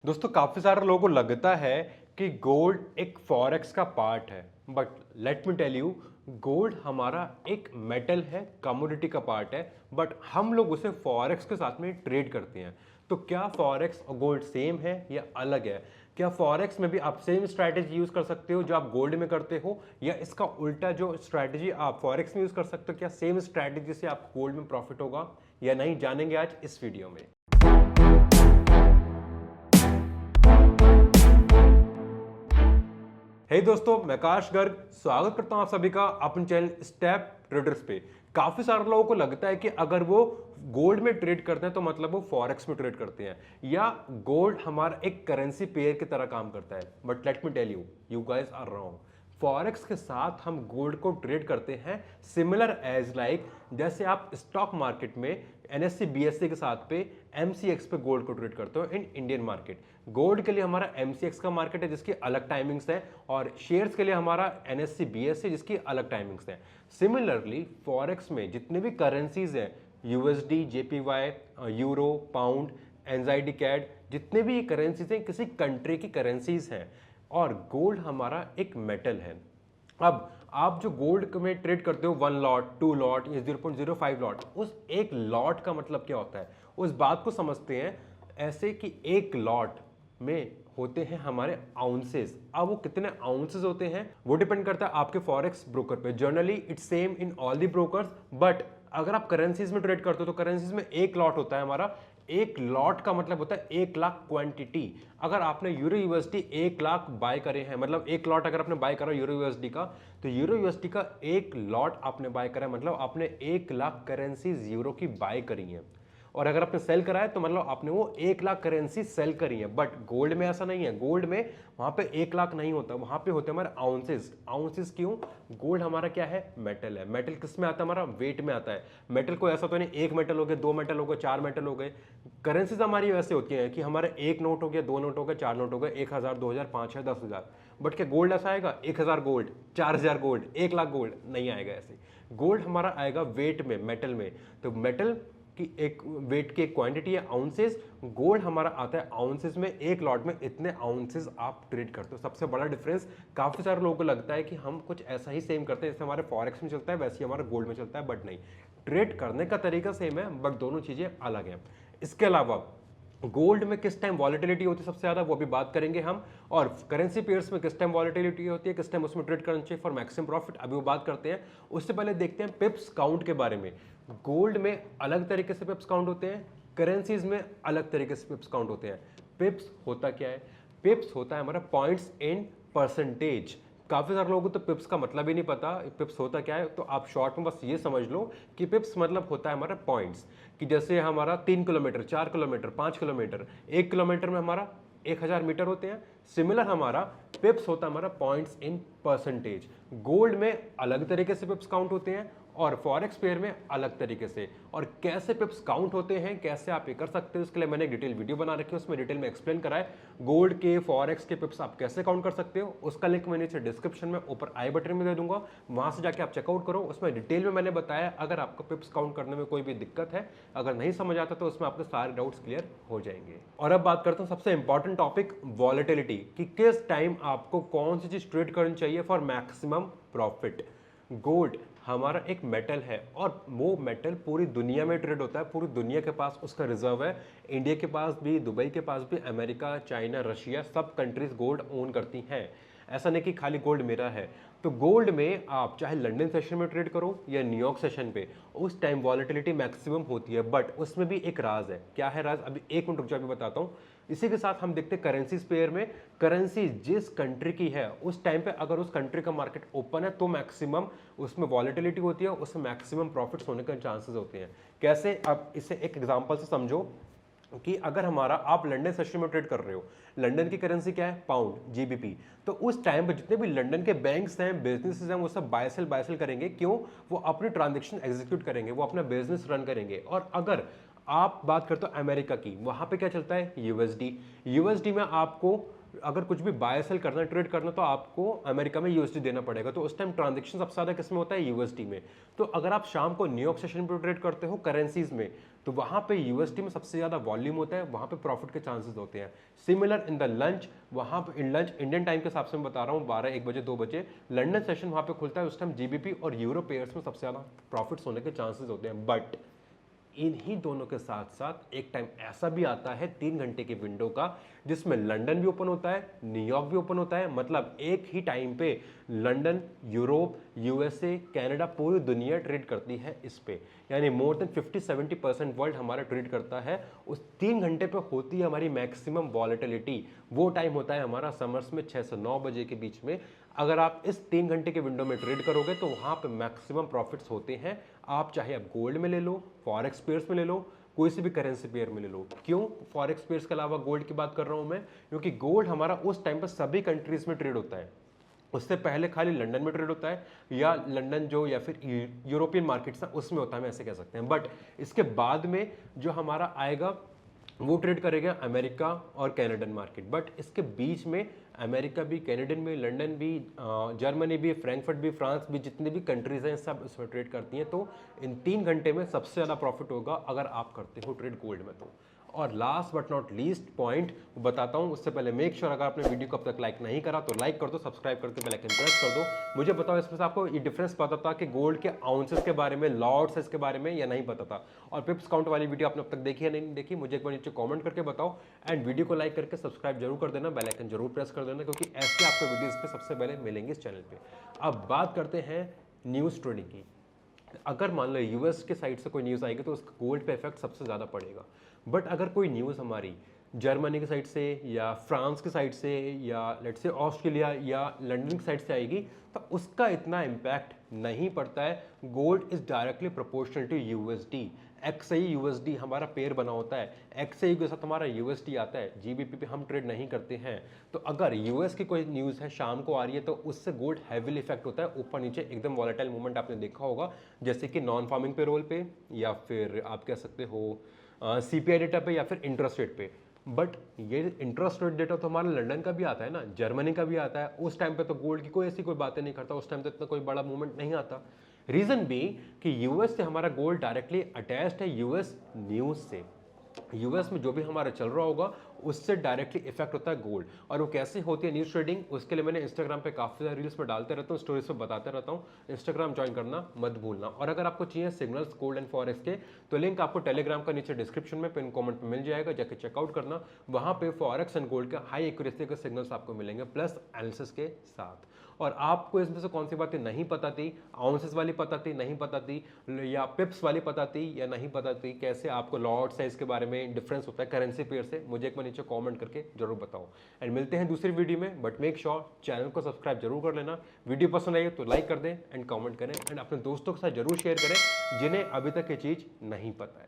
दोस्तों काफ़ी सारे लोगों को लगता है कि गोल्ड एक फॉरेक्स का पार्ट है। But let me tell you, gold हमारा एक मेटल है, कमोडिटी का पार्ट है। बट हम लोग उसे फॉरेक्स के साथ में ट्रेड करते हैं। तो क्या फॉरेक्स और गोल्ड सेम है या अलग है? क्या फॉरेक्स में भी आप सेम स्ट्रैटेजी यूज कर सकते हो जो आप गोल्ड में करते हो, या इसका उल्टा जो स्ट्रैटेजी आप फॉरेक्स में यूज कर सकते हो, क्या सेम स्ट्रैटेजी से आप गोल्ड में प्रॉफिट होगा या नहीं, जानेंगे आज इस वीडियो में। हे दोस्तों, मैं आकाश गर्ग स्वागत करता हूं आप सभी का अपने चैनल स्टेप ट्रेडर्स पे। काफी सारे लोगों को लगता है कि अगर वो गोल्ड में ट्रेड करते हैं तो मतलब वो फॉरेक्स में ट्रेड करते हैं, या गोल्ड हमारा एक करेंसी पेयर की तरह काम करता है। But let me tell you, you guys are wrong. Forex के साथ हम गोल्ड को ट्रेड करते हैं सिमिलर एज लाइक जैसे आप स्टॉक मार्केट में एनएससी बीएससी के साथ पे एमसीएक्स पे गोल्ड को ट्रेड करते हो इन इंडियन मार्केट। गोल्ड के लिए हमारा एमसीएक्स का मार्केट है जिसकी अलग टाइमिंग्स है, और शेयर्स के लिए हमारा एनएससी बीएससी जिसकी अलग टाइमिंग्स है। सिमिलरली फॉरेक्स में जितने भी करेंसीज हैं, USD, JPY, euro, pound, NZD CAD, जितने भी करेंसीज हैं किसी कंट्री की करेंसीज हैं, और गोल्ड हमारा एक मेटल है। अब आप जो गोल्ड में ट्रेड करते हो 1 लॉट, 2 लॉट या 0.05 लॉट, उस एक लॉट का मतलब क्या होता है उस बात को समझते हैं। ऐसे कि एक लॉट में होते हैं हमारे आउंसेस। अब वो कितने आउंसेस होते हैं वो डिपेंड करता है आपके फॉरेक्स ब्रोकर पे। Generally it's same in all the brokers, but अगर आप करेंसीज में ट्रेड करते हो तो करेंसीज में एक लॉट होता है हमारा। एक लॉट का मतलब होता है 1 लाख क्वांटिटी। अगर आपने यूरो यूएसडी 1 लाख बाय करे हैं, मतलब एक लॉट अगर आपने बाय करा यूरो यूएसडी का, तो यूरो यूएसडी का एक लॉट आपने बाय करा है, मतलब आपने 1 लाख करेंसीज यूरो की बाय करी है। और अगर आपने सेल करा है तो मतलब आपने वो 1 लाख करेंसी सेल करी है। बट गोल्ड में ऐसा नहीं है। गोल्ड में वहां पे 1 लाख नहीं होता, वहां पे होते हमारे आउंसेस। आउंसेस क्यों? गोल्ड हमारा क्या है? मेटल है। मेटल किस में आता है? हमारा वेट में आता है। मेटल को ऐसा तो नहीं एक मेटल हो गए, 2 मेटल हो गए, 4 मेटल हो गए। करेंसीज हमारी वैसे होती हैं कि हमारे एक नोट हो गया, 2 नोट हो गए, 4 नोट हो गए, 1,000, 2,000, 5,000, 10,000। बट क्या गोल्ड ऐसा आएगा 1,000 गोल्ड, 4,000 गोल्ड, 1 लाख गोल्ड? नहीं आएगा ऐसे। गोल्ड हमारा आएगा वेट में, मेटल में। तो मेटल की एक वेट की एक क्वांटिटी है आउंसेस। गोल्ड हमारा आता है आउंसेस में। एक लॉट में इतने आउंसेस आप ट्रेड करते हो। सबसे बड़ा डिफरेंस, काफी सारे लोगों को लगता है कि हम कुछ ऐसा ही सेम करते हैं जैसे हमारे फॉरेक्स में चलता है वैसे ही हमारा गोल्ड में चलता है, बट नहीं। ट्रेड करने का तरीका सेम है बट दोनों चीजें अलग हैं। इसके अलावा गोल्ड में किस टाइम वॉलेटिलिटी होती है सबसे ज्यादा, वो भी बात करेंगे हम। और करेंसी पेयर्स में किस टाइम वॉलेटिलिटी होती है, किस टाइम उसमें ट्रेड करना चाहिए फॉर मैक्सिमम प्रॉफिट, अभी वो बात करते हैं। उससे पहले देखते हैं पिप्स काउंट के बारे में। गोल्ड में अलग तरीके से पिप्स काउंट होते हैं, करेंसीज में अलग तरीके से पिप्स काउंट होते हैं। पिप्स होता क्या है? पिप्स होता है हमारा पॉइंट्स इन परसेंटेज। काफी सारे लोगों को तो पिप्स का मतलब ही नहीं पता पिप्स होता क्या है। तो आप शॉर्ट में बस ये समझ लो कि पिप्स मतलब होता है हमारा पॉइंट्स। कि जैसे हमारा 3 किलोमीटर, 4 किलोमीटर, 5 किलोमीटर, 1 किलोमीटर में हमारा 1,000 मीटर होते हैं। सिमिलर हमारा पिप्स होता है हमारा पॉइंट्स इन परसेंटेज। गोल्ड में अलग तरीके से पिप्स काउंट होते हैं और फॉरेक्स पेयर में अलग तरीके से। और कैसे पिप्स काउंट होते हैं, कैसे आप ये कर सकते हो, उसके लिए मैंने एक डिटेल वीडियो बना रखी है, उसमें डिटेल में एक्सप्लेन करा है गोल्ड के फॉरेक्स के पिप्स आप कैसे काउंट कर सकते हो। उसका लिंक मैंने नीचे डिस्क्रिप्शन में ऊपर आई बटन में दे दूंगा, वहां से जाके आप चेकआउट करो। उसमें डिटेल में मैंने बताया अगर आपको पिप्स काउंट करने में कोई भी दिक्कत है, अगर नहीं समझ आता तो उसमें आपके सारे डाउट्स क्लियर हो जाएंगे। और अब बात करता हूँ सबसे इंपॉर्टेंट टॉपिक, वॉलेटिलिटी, कि किस टाइम आपको कौन सी चीज ट्रेड करनी चाहिए फॉर मैक्सिमम प्रॉफिट। गोल्ड हमारा एक मेटल है और वो मेटल पूरी दुनिया में ट्रेड होता है। पूरी दुनिया के पास उसका रिजर्व है। इंडिया के पास भी, दुबई के पास भी, अमेरिका, चाइना, रशिया, सब कंट्रीज गोल्ड ओन करती हैं। ऐसा नहीं कि खाली गोल्ड मेरा है। तो गोल्ड में आप चाहे लंदन सेशन में ट्रेड करो या न्यूयॉर्क सेशन पे, उस टाइम वॉलेटिलिटी मैक्सिमम होती है। बट उसमें भी एक राज है। क्या है राज? अभी एक मिनट रुक जाओ, अभी बताता हूँ। इसी के साथ हम देखते हैं करेंसीज पेयर में। करेंसी जिस कंट्री की है उस टाइम पे अगर उस कंट्री का मार्केट ओपन है तो मैक्सिमम उसमें वॉलेटिलिटी होती है, उसमें मैक्सिमम प्रॉफिट्स होने के चांसेस होते हैं। कैसे? अब इसे एक एग्जांपल से समझो कि अगर हमारा आप लंदन सेशन में ट्रेड कर रहे हो, लंदन की करेंसी क्या है? Pound, GBP. तो उस टाइम पे जितने भी लंदन के बैंक्स हैं, बिजनेसेस हैं, वो सब बाय सेल करेंगे। क्यों? वो अपनी ट्रांजेक्शन एग्जीक्यूट करेंगे, वो अपना बिजनेस रन करेंगे। और अगर आप बात करते हो अमेरिका की, वहां पे क्या चलता है? यूएसडी। यूएसडी में आपको अगर कुछ भी बाय सेल करना ट्रेड करना तो आपको अमेरिका में यूएसडी देना पड़ेगा, तो उस टाइम ट्रांजेक्शन सबसे ज़्यादा किस में होता है, यूएसडी में। तो अगर आप शाम को न्यूयॉर्क सेशन पर ट्रेड करते हो करेंसीज में, तो वहाँ पे यूएसडी में सबसे ज़्यादा वॉल्यूम होता है, वहाँ पे प्रॉफिट के चांसेस होते हैं। सिमिलर इन द लंच, वहाँ पे इन लंच इंडियन टाइम के हिसाब से मैं बता रहा हूँ 12 1 बजे 2 बजे लंदन सेशन वहाँ पे खुलता है, उस टाइम जीबीपी और यूरो पेयर्स में सबसे ज़्यादा प्रॉफिट्स होने के चांसेस होते हैं। बट इन्हीं दोनों के साथ साथ एक टाइम ऐसा भी आता है 3 घंटे के विंडो का, जिसमें लंदन भी ओपन होता है, न्यूयॉर्क भी ओपन होता है। मतलब एक ही टाइम पे लंदन, यूरोप, यूएसए, कनाडा, पूरी दुनिया ट्रेड करती है इस पे। यानी मोर देन 50-70% वर्ल्ड हमारा ट्रेड करता है। उस 3 घंटे पे होती है हमारी मैक्सिमम वॉलेटिलिटी। वो टाइम होता है हमारा समर्स में 6 से 9 बजे के बीच में। अगर आप इस 3 घंटे के विंडो में ट्रेड करोगे तो वहाँ पे मैक्सिमम प्रॉफिट्स होते हैं। आप चाहे आप गोल्ड में ले लो, फॉरेक्स पेयर्स में ले लो, कोई सी भी करेंसी पेयर में ले लो। क्यों फॉरेक्स पेयर्स के अलावा गोल्ड की बात कर रहा हूँ मैं? क्योंकि गोल्ड हमारा उस टाइम पर सभी कंट्रीज में ट्रेड होता है। उससे पहले खाली लंदन में ट्रेड होता है, या लंदन जो या फिर यूरोपियन मार्केट्स हैं उसमें होता है, हम ऐसे कह सकते हैं। बट इसके बाद में जो हमारा आएगा वो ट्रेड करेगा अमेरिका और कैनेडियन मार्केट। बट इसके बीच में अमेरिका भी, कैनेडियन भी, लंदन भी, जर्मनी भी, फ्रैंकफर्ट भी, फ्रांस भी, जितनी भी कंट्रीज हैं सब इसमें ट्रेड करती हैं। तो इन 3 घंटे में सबसे ज़्यादा प्रॉफिट होगा अगर आप करते हो ट्रेड गोल्ड में तो। और last but not least point बताता हूं, उससे पहले मेक श्योर अगर आपने वीडियो को अब तक लाइक नहीं करा तो लाइक कर दो, सब्सक्राइब करके बेल आइकन प्रेस कर दो। मुझे बताओ इसमें से आपको ये डिफरेंस पता था कि गोल्ड के आउंसेस के बारे में, लॉट्स इसके बारे में, या नहीं पता था? और पिप्स काउंट वाली वीडियो आपने अब तक देखी या नहीं देखी, मुझे एक बार नीचे कॉमेंट करके बताओ। एंड वीडियो को लाइक करके सब्सक्राइब जरूर कर देना, बेल आइकन जरूर प्रेस कर देना, क्योंकि ऐसे आपको वीडियोज पे सबसे पहले मिलेंगे इस चैनल पे। अब बात करते हैं न्यूज़ ट्रेडिंग की। अगर मान लो यूएस के साइड से कोई न्यूज़ आएगी तो उसका गोल्ड पे इफेक्ट सबसे ज़्यादा पड़ेगा। बट अगर कोई न्यूज़ हमारी जर्मनी की साइड से या फ्रांस की साइड से या लेट्स से ऑस्ट्रेलिया या लंदन की साइड से आएगी तो उसका इतना इम्पैक्ट नहीं पड़ता है। Gold is directly proportional to USD. XI USD हमारा पेयर बना होता है, एक्सआई के साथ हमारा यूएसडी आता है, जीबीपी पे हम ट्रेड नहीं करते हैं। तो अगर यूएस की कोई न्यूज़ है शाम को आ रही है तो उससे गोल्ड हैविली इफेक्ट होता है, ऊपर नीचे एकदम वॉलेटाइल मूवमेंट आपने देखा होगा, जैसे कि नॉन फार्मिंग पेरोल पे, या फिर आप कह सकते हो सीपीआई डेटा पे, या फिर इंटरेस्ट रेट पे। बट ये इंटरेस्ट रेट डेटा तो हमारा लंदन का भी आता है ना, जर्मनी का भी आता है। उस टाइम पे तो गोल्ड की कोई ऐसी कोई बातें नहीं करता, उस टाइम तो इतना कोई बड़ा मूवमेंट नहीं आता। रीजन भी कि यूएस से हमारा गोल्ड डायरेक्टली अटैच्ड है यूएस न्यूज़ से। यूएस में जो भी हमारा चल रहा होगा उससे डायरेक्टली इफेक्ट होता है गोल्ड। और वो कैसे होती है न्यूज़ ट्रेडिंग, उसके लिए मैंने इंस्टाग्राम पे काफ़ी सारे रील्स में डालते रहता हूँ, स्टोरीज पे बताते रहता हूँ। इंस्टाग्राम ज्वाइन करना मत भूलना। और अगर आपको चाहिए सिग्नल्स गोल्ड एंड फॉरेक्स के तो लिंक आपको टेलीग्राम का नीचे डिस्क्रिप्शन में पिन कमेंट में मिल जाएगा, जाके चेकआउट करना। वहाँ पे फॉरेक्स एंड गोल्ड के हाई एक्यूरेसी के सिग्नल्स आपको मिलेंगे प्लस एनालिसिस के साथ। और आपको इसमें से कौन सी बातें नहीं पता थी, आउंसेस वाली पता थी, नहीं पता थी, या पिप्स वाली पता थी या नहीं पता थी, कैसे आपको लॉट साइज के बारे में डिफरेंस होता है करेंसी पेयर से, मुझे एक बार नीचे कमेंट करके जरूर बताओ। एंड मिलते हैं दूसरी वीडियो में, बट मेक श्योर चैनल को सब्सक्राइब जरूर कर लेना। वीडियो पसंद आई तो लाइक कर दें एंड कमेंट करें एंड अपने दोस्तों के साथ जरूर शेयर करें जिन्हें अभी तक ये चीज़ नहीं पता है।